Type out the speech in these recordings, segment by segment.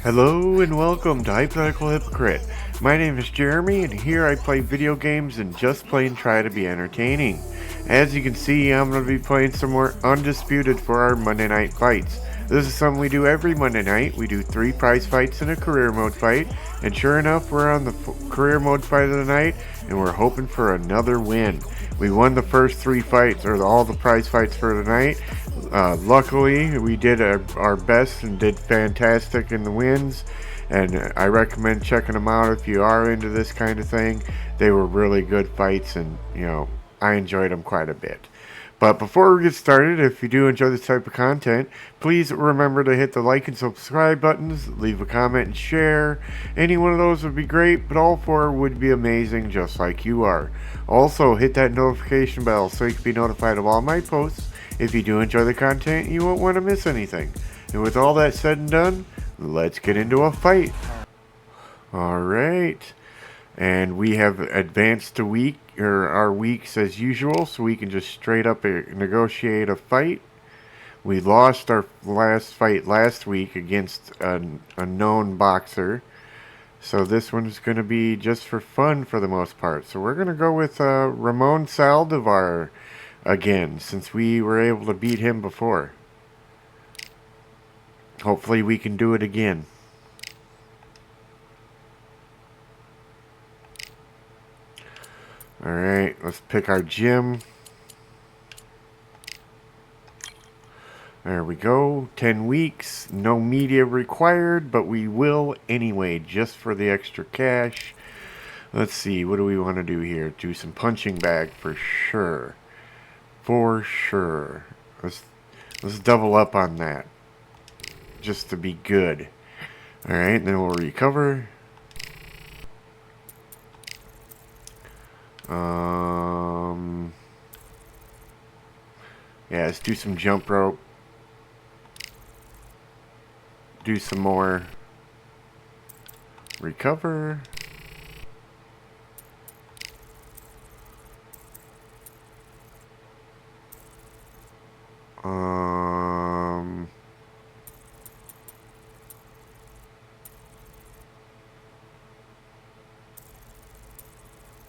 Hello and welcome to Hypothetical Hypocrite. My name is Jeremy and here I play video games and just plain try to be entertaining. As you can see, I'm going to be playing some more Undisputed for our Monday night fights. This is something we do every Monday night. We do 3 prize fights and a career mode fight, and sure enough we're on the career mode fight of the night and we're hoping for another win. We won the first 3 fights, or all the prize fights for the night. Luckily, we did our best and did fantastic in the wins, and I recommend checking them out if you are into this kind of thing. They were really good fights, and I enjoyed them quite a bit. But before we get started, if you do enjoy this type of content, please remember to hit the like and subscribe buttons, leave a comment and share. Any one of those would be great, but all 4 would be amazing, just like you are. Also, hit that notification bell so you can be notified of all my posts. If you do enjoy the content, you won't want to miss anything. And with all that said and done, let's get into a fight. Alright. And we have advanced our weeks as usual, so we can just straight up negotiate a fight. We lost our last fight last week against a known boxer. So this one's going to be just for fun for the most part. So we're going to go with Ramon Saldivar again, since we were able to beat him before. Hopefully we can do it again. Alright, let's pick our gym. There we go. 10 weeks. No media required, but we will anyway, just for the extra cash. Let's see, what do we want to do here? Do some punching bag for sure. For sure. Let's double up on that, just to be good. Alright, then we'll recover. Yeah, let's do some jump rope. Do some more. Recover.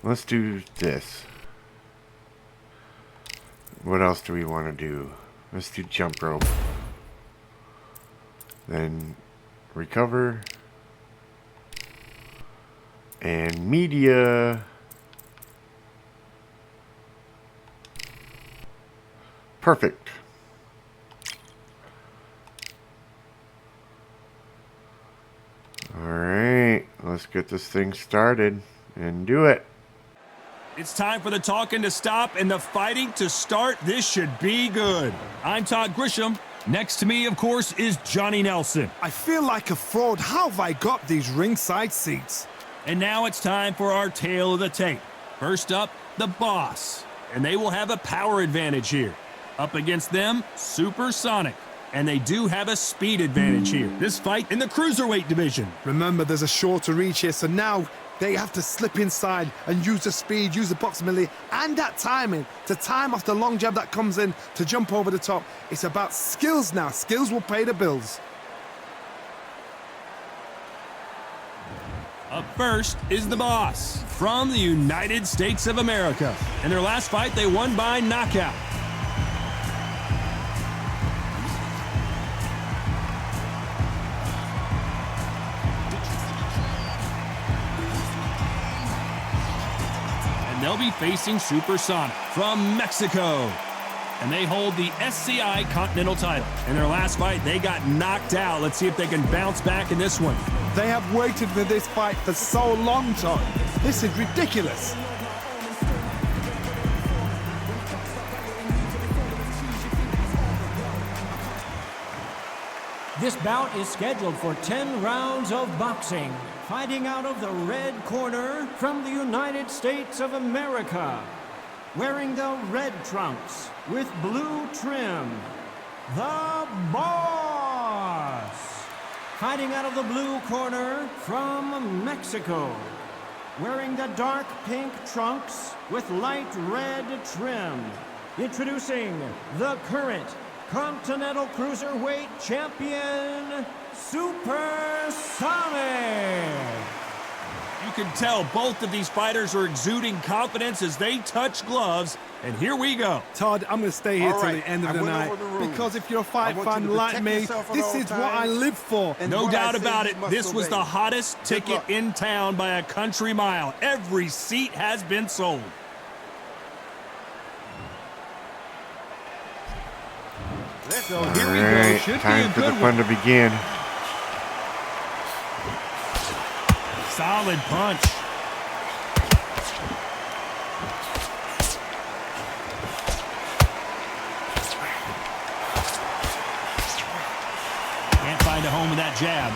Let's do this. What else do we want to do? Let's do jump rope. Then recover. And media. Perfect. Alright, let's get this thing started and do it. It's time for the talking to stop and the fighting to start. This should be good. I'm Todd Grisham. Next to me, of course, is Johnny Nelson. I feel like a fraud. How have I got these ringside seats? And now it's time for our tale of the tape. First up, the Boss. And they will have a power advantage here. Up against them, Supersonic. And they do have a speed advantage here. This fight in the cruiserweight division. Remember, there's a shorter reach here, so now they have to slip inside and use the speed, use the proximity, and that timing to time off the long jab that comes in to jump over the top. It's about skills now. Skills will pay the bills. Up first is the Boss from the United States of America. In their last fight, they won by knockout. They'll be facing Supersonic from Mexico. And they hold the SCI Continental title. In their last fight, they got knocked out. Let's see if they can bounce back in this one. They have waited for this fight for so long, Todd. This is ridiculous. This bout is scheduled for 10 rounds of boxing. Fighting out of the red corner from the United States of America. Wearing the red trunks with blue trim, the Boss. Fighting out of the blue corner from Mexico. Wearing the dark pink trunks with light red trim. Introducing the current Continental Cruiserweight Champion, Supersonic. You can tell both of these fighters are exuding confidence as they touch gloves. And here we go. Todd, I'm going to stay here All till right, the end of I the went night over the rules. because if you're a fight I want you fan to like protect me, yourself at this all is what I times. live for. And No what I doubt say, about you it. must This was obey. the hottest Good ticket luck. in town by a country mile. Every seat has been sold. So here we go. Alright, Should time be a for the good fun one. to begin. Solid punch. Can't find a home with that jab.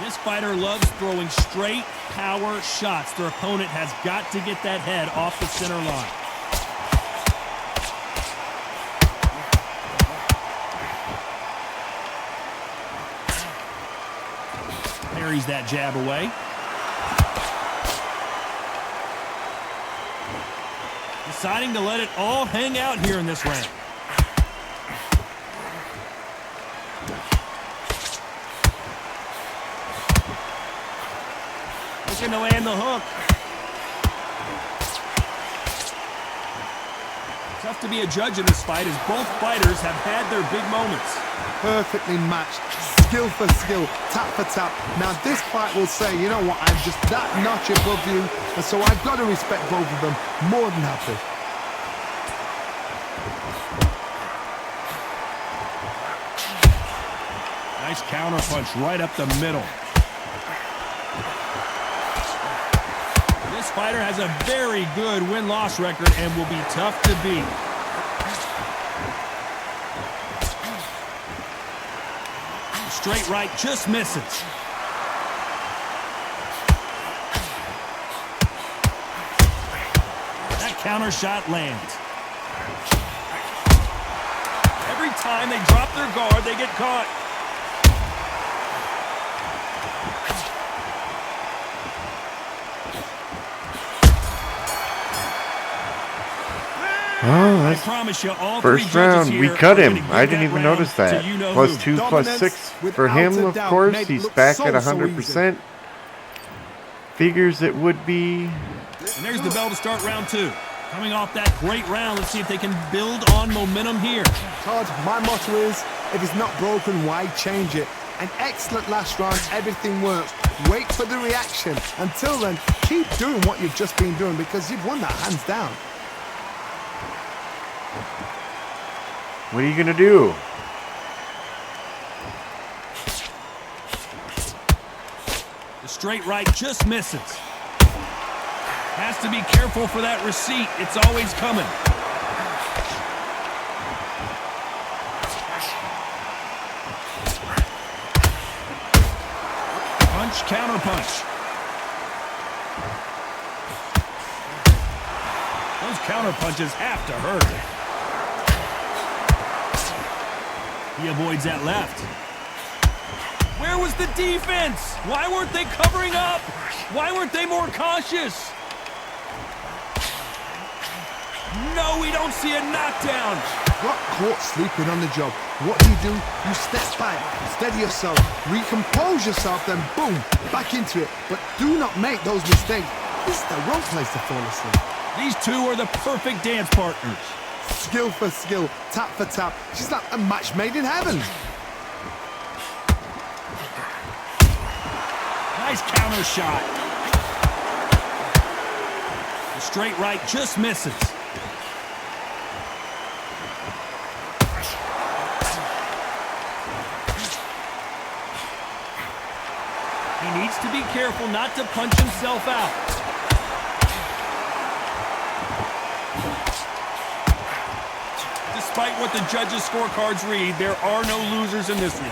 This fighter loves throwing straight power shots. Their opponent has got to get that head off the center line. Parries that jab away. Deciding to let it all hang out here in this round. Looking to land the hook. Tough to be a judge in this fight as both fighters have had their big moments. Perfectly matched, skill for skill, tap for tap. Now this fight will say, you know what, I'm just that notch above you, and so I've got to respect both of them more than happy. Nice counter punch right up the middle. This fighter has a very good win-loss record and will be tough to beat. Straight right just misses. That counter shot lands. Every time they drop their guard, they get caught. Oh, I that's promise you, all first three judges round. We here cut are him. gonna give I didn't that even round notice to that. you-know-who. Plus 2, plus Dominance 6 for without him, a of doubt, course. made it He's look back so, at so 100%. Figures it would be. And there's the bell to start round two. Coming off that great round, let's see if they can build on momentum here. Todd, my motto is, if it's not broken, why change it? An excellent last round, everything works. Wait for the reaction. Until then, keep doing what you've just been doing because you've won that hands down. What are you going to do? The straight right just misses. Has to be careful for that receipt. It's always coming. Punch, counter punch. Those counter punches have to hurt. He avoids that left. Where was the defense? Why weren't they covering up? Why weren't they more cautious? No, we don't see a knockdown. Got caught sleeping on the job. What do? You step back, steady yourself, recompose yourself, then boom, back into it. But do not make those mistakes. This is the wrong place to fall asleep. These two are the perfect dance partners. Skill for skill, tap for tap. She's like a match made in heaven. Nice counter shot. The straight right just misses. He needs to be careful not to punch himself out. Despite what the judges' scorecards read, there are no losers in this one.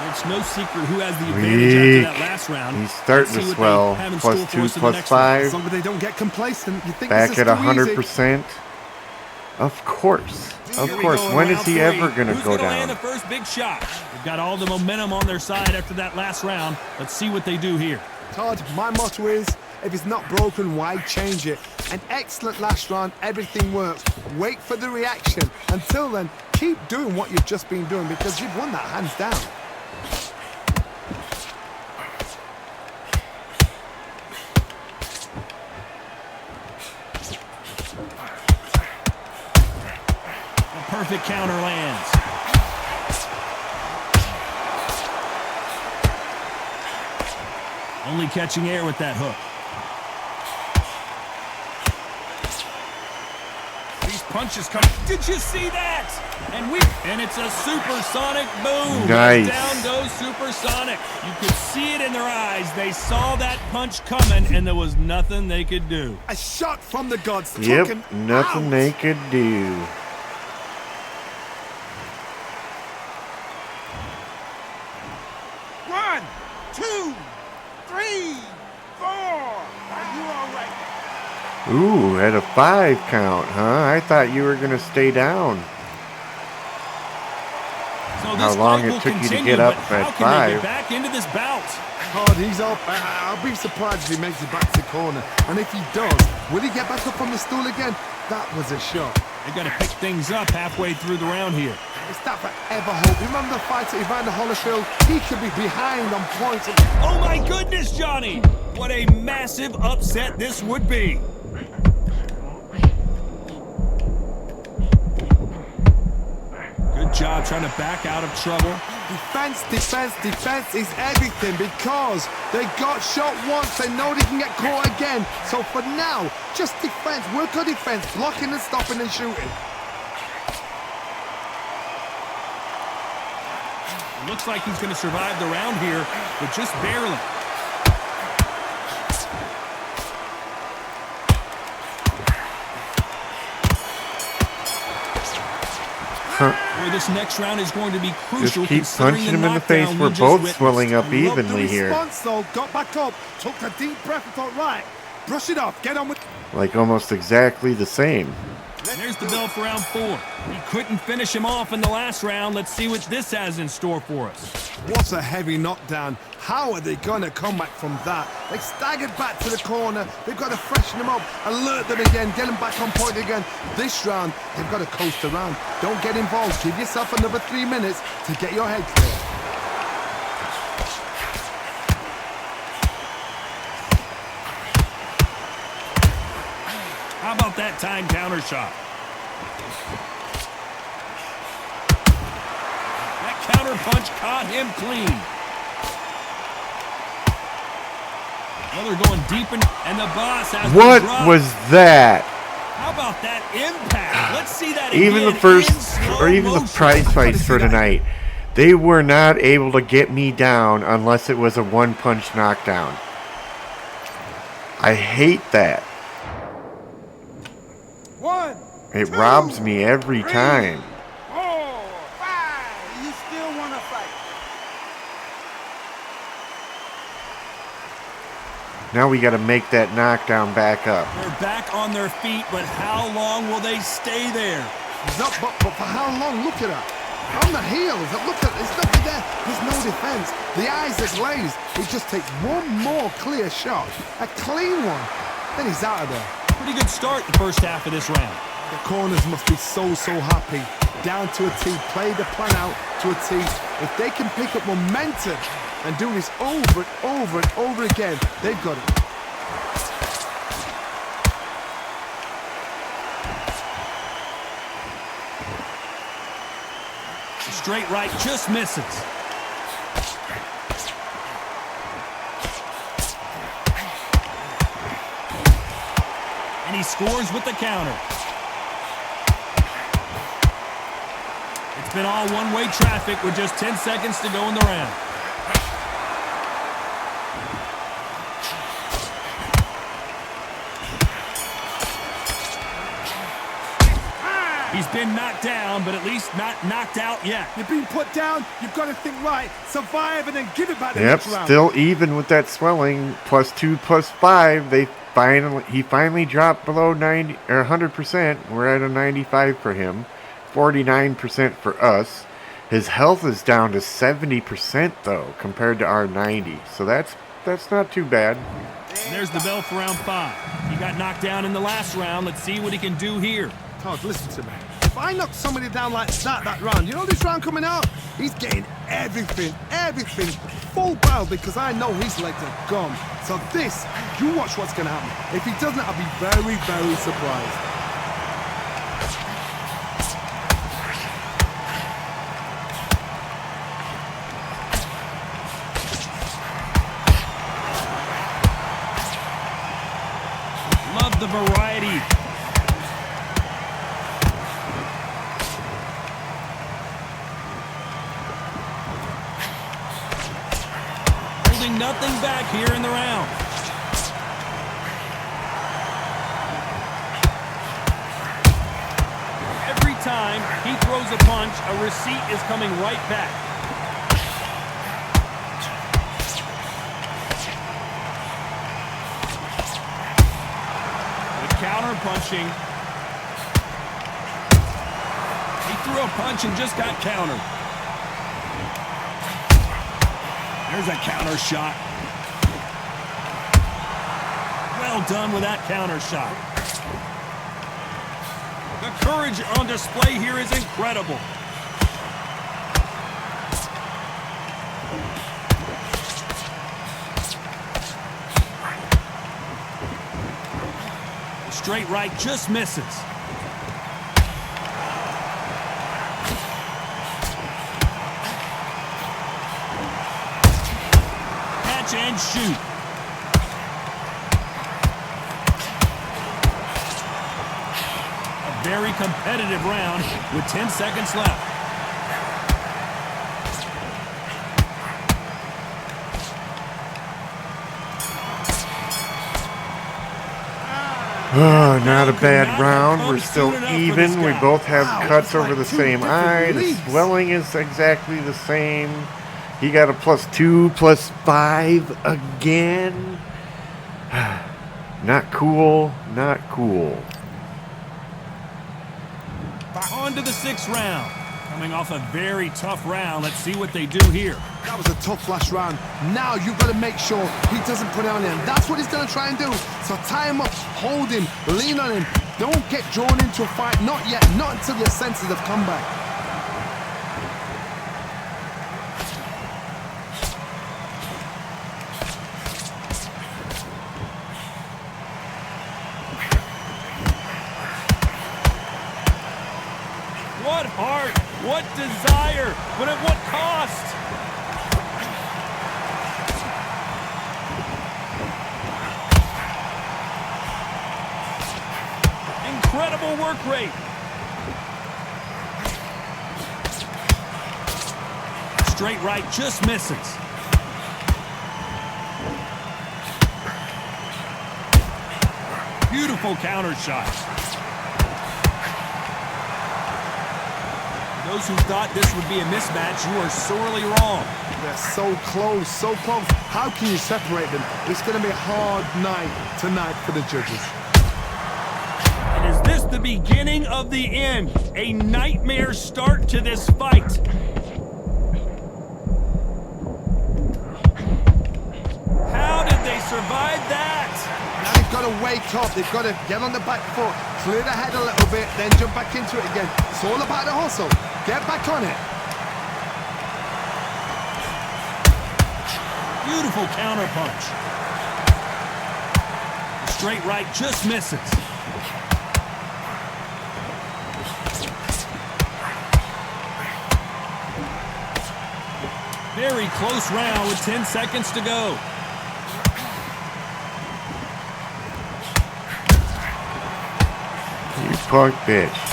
It's no secret who has the advantage after that last round. He's starting Let's see to what they swell. have in Plus store for 2, us in the plus next round. As 5. long as they don't get complacent, you think Back this is at too easy. 100%. Of course. Of Here we course, go in when round is he three. ever going to Who's go gonna land down? the first big shot? They've got all the momentum on their side after that last round. Let's see what they do here. Todd, my motto is, if it's not broken, why change it? An excellent last round, everything works. Wait for the reaction. Until then, keep doing what you've just been doing because you've won that hands down. A perfect counter lands. Only catching air with that hook. These punches come. Did you see that? And it's a supersonic boom. Nice. Down goes supersonic. You could see it in their eyes. They saw that punch coming, and there was nothing they could do. A shot from the gods. Yep, Taken nothing out. they could do. One, two, three, four. Are you all right? Ooh, at a 5 count, huh? I thought you were going to stay down. So How this long fight it will took you to continue, get up but at how can they 5? get back into this bout? Todd, he's up. I'll be surprised if he makes it back to the corner. And if he does, will he get back up on the stool again? That was a shot. They got to pick things up halfway through the round here. It's that forever hope. Remember the fight at Evander Holyfield? He could be behind on points. Oh my goodness, Johnny! What a massive upset this would be. Good job trying to back out of trouble. Defense, defense, defense is everything because they got shot once. They know they can get caught again. So for now, just defense. Work on defense. Blocking and stopping and shooting. It looks like he's going to survive the round here, but just barely. Boy, this next round is going to be crucial. Just keep considering punching him in the face. knockdown We're we just both witnessed. swelling up Loved evenly the here. response though. Got back up. Took a deep breath and thought, right, brush it off. Get on with. Like almost exactly the same. There's the bell for round 4. He couldn't finish him off in the last round. Let's see what this has in store for us. What a heavy knockdown. How are they going to come back from that? They staggered back to the corner. They've got to freshen them up, alert them again, get them back on point again. This round, they've got to coast around. Don't get involved. Give yourself another 3 minutes to get your head clear. How about that time counter shot? That counter punch caught him clean. Well, they're going deep and the boss has What been dropped. was that? How about that impact? Let's see that again. Even the first, in slow or even the motion. prize fights for tonight, they were not able to get me down unless it was a one-punch knockdown. I hate that. One, It two, robs me every three, time. 4, 5. You still want to fight? Now we got to make that knockdown back up. They're back on their feet, but how long will they stay there? He's up, but for how long? Look at that. On the heels. Look at it's nothing there. There's no defense. The eyes are glazed. He just takes one more clear shot. A clean one. Then he's out of there. Pretty good start the first half of this round. The corners must be so happy. Down to a T. Play the plan out to a T. If they can pick up momentum and do this over and over and over again, they've got it. Straight right just misses. And he scores with the counter. It's been all one-way traffic with just 10 seconds to go in the round. He's been knocked down, but at least not knocked out yet. You've been put down, you've got to think right, survive and then give it back the Yep, next round. still even with that swelling. +2, +5. He finally dropped below 90 or 100%. We're at a 95 for him. 49% for us. His health is down to 70% though, compared to our 90. So that's not too bad. And there's the bell for round 5. He got knocked down in the last round. Let's see what he can do here. Todd, listen to me. If I knock somebody down like that round, you know this round coming out? He's getting everything, full barrel, because I know his legs are gone. So this, you watch what's going to happen. If he doesn't, I'll be very, very surprised. Love the variety. Holding nothing back here in the round. Every time he throws a punch, a receipt is coming right back. Counter punching. He threw a punch and just got countered. There's a counter shot. Well done with that counter shot. The courage on display here is incredible. Straight right just misses. Catch and shoot. A very competitive round with 10 seconds left. Oh, not a bad round. We're still even. We both have cuts over the same eye. The swelling is exactly the same. He got a +2, +5 again. Not cool. Not cool. On to the 6th round. Coming off a very tough round. Let's see what they do here. That was a tough last round. Now you've got to make sure he doesn't put it on him. That's what he's going to try and do. So tie him up, hold him, lean on him. Don't get drawn into a fight. Not yet. Not until your senses have come back. What heart, what desire, but at what cost? Incredible work rate. Straight right just misses. Beautiful counter shot. Those who thought this would be a mismatch, you are sorely wrong. They're so close, so close. How can you separate them? It's going to be a hard night tonight for the judges. And is this the beginning of the end? A nightmare start to this fight. How did they survive that? Now they've got to wake up. They've got to get on the back foot, clear the head a little bit, then jump back into it again. It's all about the hustle. Get back on it. Beautiful counter punch. Straight right just misses. Very close round with 10 seconds to go. You punk bitch.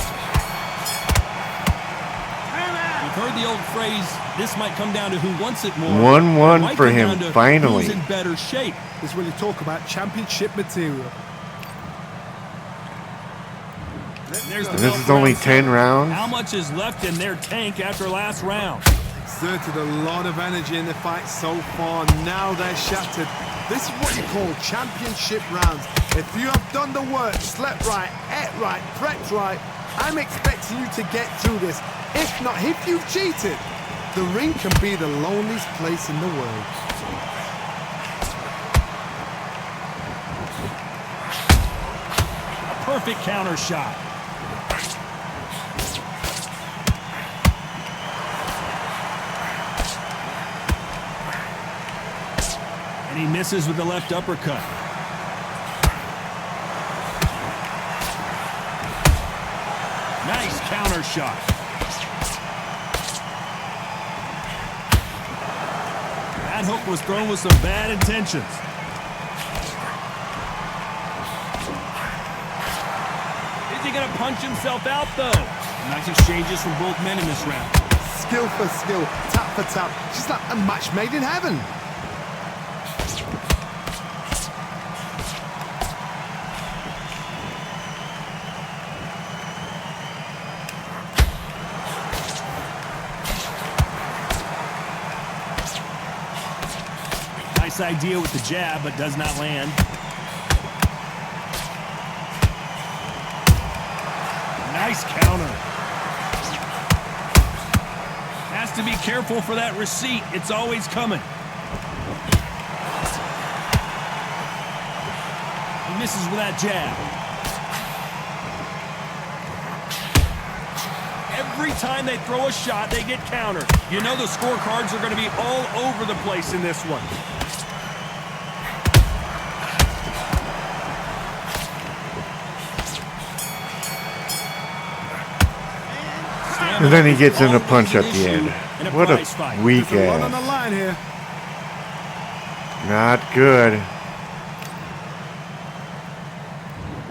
You've heard the old phrase, this might come down to who wants it more. 1-1 for him, finally. Who's in better shape. This is when you talk about championship material. There's the This is only 10 rounds. How much is left in their tank after last round? Exerted a lot of energy in the fight so far. Now they're shattered. This is what you call championship rounds. If you have done the work, slept right, ate right, prepped right, I'm expecting you to get through this. If not, if you've cheated, the ring can be the loneliest place in the world. A perfect counter shot. And he misses with the left uppercut. Nice counter shot. That hook was thrown with some bad intentions. Is he going to punch himself out, though? Nice exchanges from both men in this round. Skill for skill, tap for tap. Just like a match made in heaven. Nice idea with the jab, but does not land. Nice counter. Has to be careful for that receipt. It's always coming. He misses with that jab. Every time they throw a shot, they get countered. You know the scorecards are going to be all over the place in this one. And then he gets in a punch at the end. What a weak There's a lot on the ass. line here. Not good.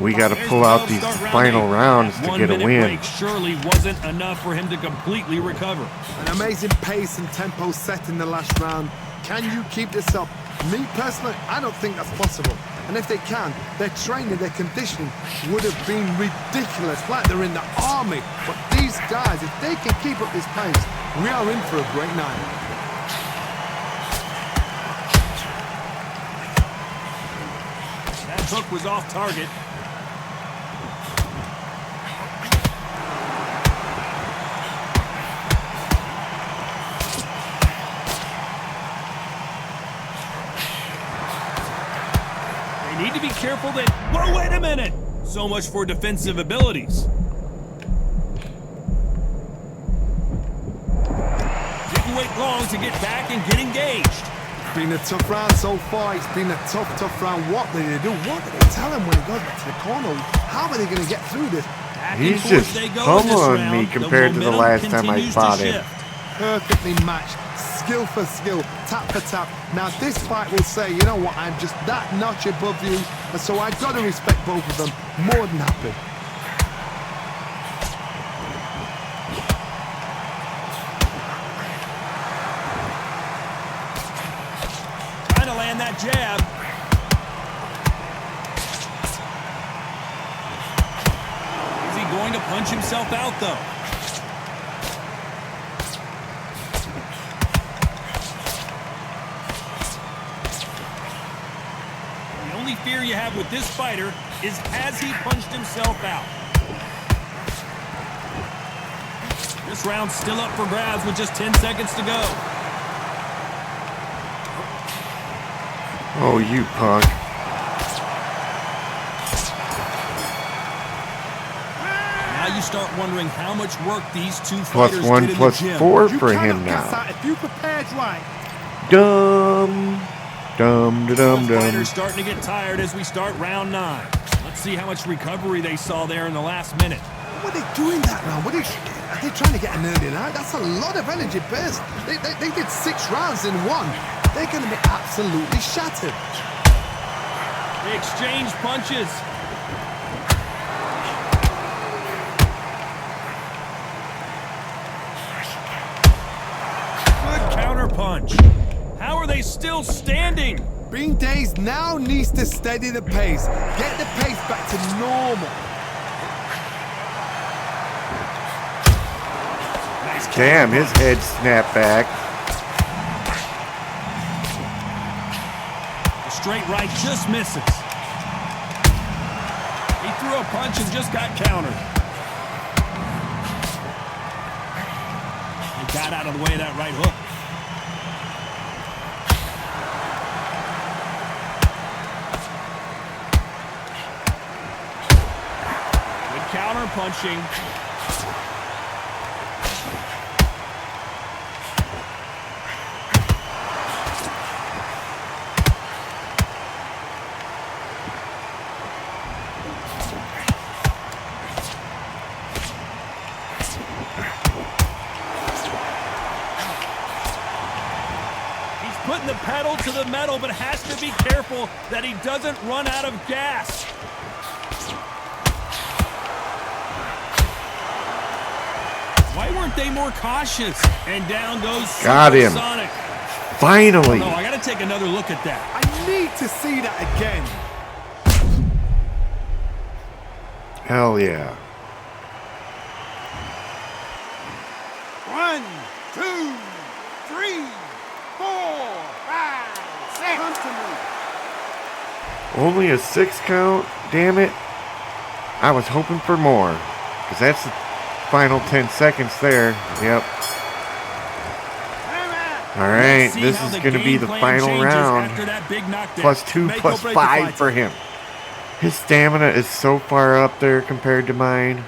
We got to pull out these final rounds to get a win. Break surely wasn't enough for him to completely recover. An amazing pace and tempo set in the last round. Can you keep this up? Me personally, I don't think that's possible. And if they can, their training, their conditioning would have been ridiculous, like they're in the army. But these guys, if they can keep up this pace, we are in for a great night. That hook was off target. Need to be careful that... Whoa, wait a minute! So much for defensive abilities. Didn't wait long to get back and get engaged. It's been a tough round so far. It's been a tough round. What did they do? What did they tell him when he goes back to the corner? How are they going to get through this? Back He's and forth just they go in this pummeling round. me compared to the momentum last time I continues to fought him. shift. Perfectly matched, skill for skill, tap for tap. Now this fight will say, you know what, I'm just that notch above you, and so I've got to respect both of them more than happy. Trying to land that jab. Is he going to punch himself out, though? Fear you have with this fighter is has he punched himself out. This round's still up for grabs with just 10 seconds to go. Oh, you punk. Now you start wondering how much work these two Plus fighters one, did in plus the gym. 4 You for cannot him guess now. that if you prepared right. Dumb. Dumb, da dum, Both dum. fighters starting to get tired as we start round 9. Let's see how much recovery they saw there in the last minute. What are they doing that round? Are they trying to get an early night? That's a lot of energy burst. They did 6 rounds in one. They're going to be absolutely shattered. They exchange punches. Good counter punch. How are they still standing? Being dazed now needs to steady the pace. Get the pace back to normal. Nice Damn, his head snapped back. The straight right just misses. He threw a punch and just got countered. got out of the way of that right hook. Good counter punching. Putting the pedal to the metal, but has to be careful that he doesn't run out of gas. Why weren't they more cautious? And down goes Got him. Sonic. Finally. Oh, I got to take another look at that. I need to see that again. Hell yeah. 1, 2, 3, 4, 5, 6. Come to me. Only a 6 count? Damn it. I was hoping for more. Because that's the final 10 seconds there. Yep. Alright, this is going to be the final round. +2, +5 for him. His stamina is so far up there compared to mine.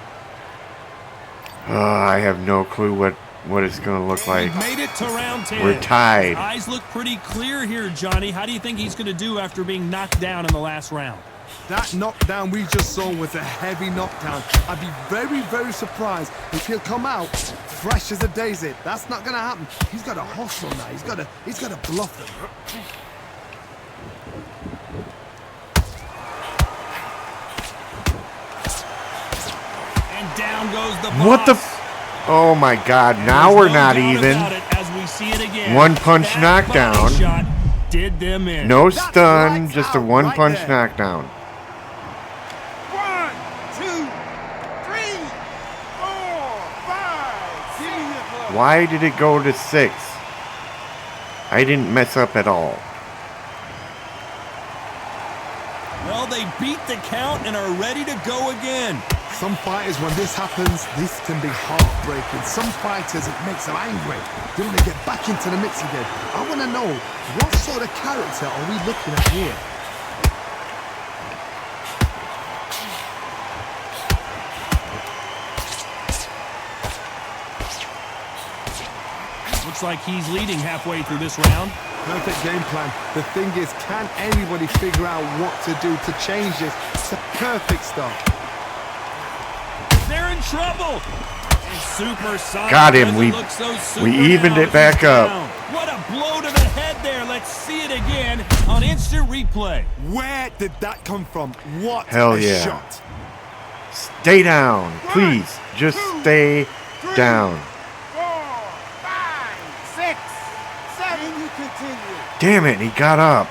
I have no clue what it's going to look like. Made it to round 10. We're tied. His eyes look pretty clear here, Johnny. How do you think he's going to do after being knocked down in the last round? That knockdown we just saw was a heavy knockdown. I'd be very, very surprised if he'll come out fresh as a daisy. That's not going to happen. He's got to hustle now. He's got to bluff them. And down goes the boss. What the oh my god, now we're not even. One punch knockdown. Did them in. No stun, just a one punch knockdown. 1, 2, 3, 4, 5. Give me your club. Why did it go to 6? I didn't mess up at all. Well, they beat the count and are ready to go again. Some fighters, when this happens, this can be heartbreaking. Some fighters, it makes them angry. They want to get back into the mix again. I want to know, what sort of character are we looking at here? Looks like he's leading halfway through this round. Perfect game plan. The thing is, can anybody figure out what to do to change this? It's a perfect start. They're in trouble. And Super Sonic Got him. We evened it back up. What a blow to the head there. Let's see it again on instant replay. Where did that come from? What Hell a yeah. shot. Stay down. Please, just stay down. 4, 5, 6, 7. You continue. Damn it, he got up.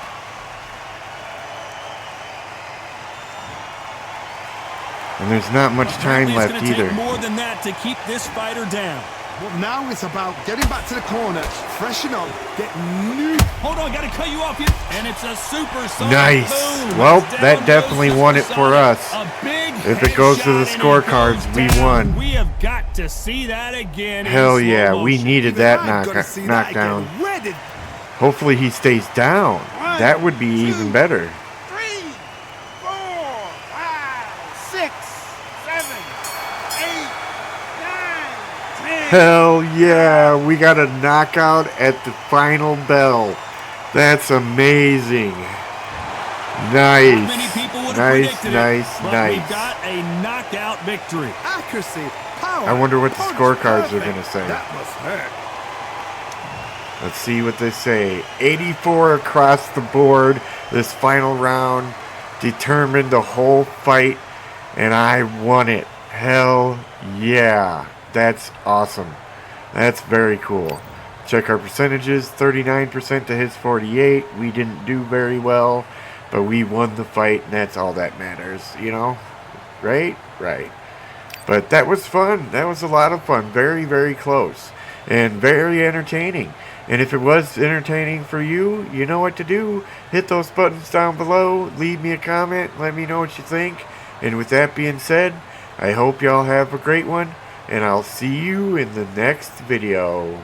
And there's not much time left it's gonna either. Take more than that to keep this fighter down. Well, now it's about getting back to the corner, freshen up, get new. Hold on, gotta cut you off here. And it's a Super Sonic. Nice. Boom. Well, Down that goes definitely won it for Super us. Sonic. A big If it goes to the headshot and scorecards, it we goes won. down. We have got to see that again. in Hell slow yeah, we motion. needed Even that I've gotta see that knockdown. again. Where did Hopefully he stays down. That would be even better. 3, 4, 5, 6, 7, 8, 9, 10. Hell yeah, we got a knockout at the final bell. That's amazing. Nice. Not many people would have Nice, predicted nice, it, but nice. we got a knockout victory. accuracy, power? I wonder what the punch scorecards are perfect. going to say. That must hurt. Let's see what they say. 84 across the board. This final round determined the whole fight, and I won it. Hell yeah. That's awesome. That's very cool. Check our percentages. 39% to his 48. We didn't do very well, but we won the fight, and that's all that matters, you know? Right? Right. But that was fun. That was a lot of fun. Very, very close. And very entertaining. And if it was entertaining for you, you know what to do. Hit those buttons down below. Leave me a comment. Let me know what you think. And with that being said, I hope y'all have a great one. And I'll see you in the next video.